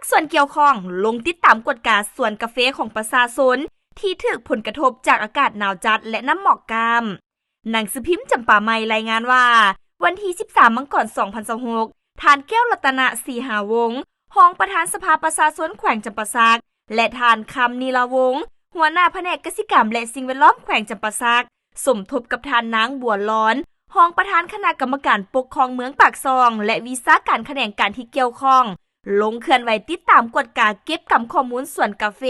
ส่วนเกี่ยวข้องลงติดตามกฎการสวนกาแฟของประชาชนที่ถูกผลกระทบจากอากาศหนาวจัดและน้ำหมอกกามหนังสือพิมพ์จำปาไมรายงานว่าวันที่13มังกร2026ทานแก้วรัตนะสีหาวงศ์รองประธานสภาประชาชนแขวงจำปาสักและทานคำนีลาวงศ์หัวหน้าแผนกเกษตรกรรมและสิ่งแวดล้อมแขวงจำปาสักสมทบกับทานนางบัวร้อนรองประธานคณะกรรมการปกครองเมืองปากซองและวิชาการแขนงการที่เกี่ยวข้องลงเคลื่อนไหวติดตามกฎการเก็บกำข้อมูลสวนกาแฟ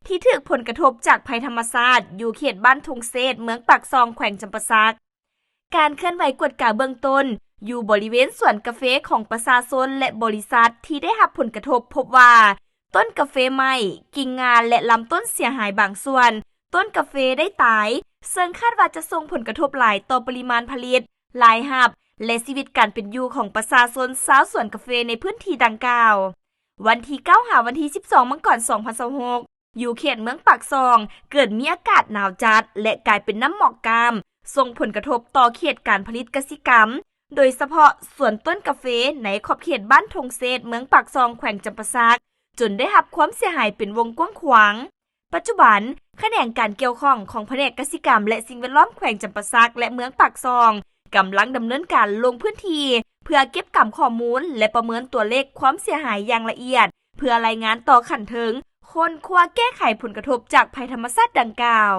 ที่ถูกผลกระทบจากภัยธรรมชาติอยู่เขตบ้านทงเซตเมืองปากซองแขวงจำปาสักการเคลื่อนไหวกฎการเบื้องต้นอยู่บริเวณสวนกาแฟของประชาชนและบริษัทที่ได้รับผลกระทบพบว่าต้นกาแฟไหม้กิ่งงานและลำต้นเสียหายบางส่วนต้นกาแฟได้ตายซึ่งคาดว่าจะส่งผลกระทบหลายต่อปริมาณผลิตรายรับและชีวิตการเป็นอยู่ของประชาชนชาวสวนกาแฟในพื้นที่ดังกล่าววันที่9 วันที่12มังกร2026อยู่เขตเมืองปากซองเกิดมีอากาศหนาวจัดและกลายเป็นน้ำหมอกกามส่งผลกระทบต่อเขตการผลิตกสิกรรมโดยเฉพาะสวนต้นกาแฟในขอบเขตบ้านทงเซตเมืองปากซองแขวงจำปาสักจนได้รับความเสียหายเป็นวงกว้างขวางปัจจุบันแขนงการเกี่ยวข้องของแผนกเกษตรกรรมและสิ่งแวดล้อมแขวงจำปาสักและเมืองปากซองกำลังดำเนินการลงพื้นที่เพื่อเก็บกำข้อมูลและประเมินตัวเลขความเสียหายอย่างละเอียดเพื่อรายงานต่อขั้นถึงคนคว้าแก้ไขผลกระทบจากภัยธรรมชาติดังกล่าว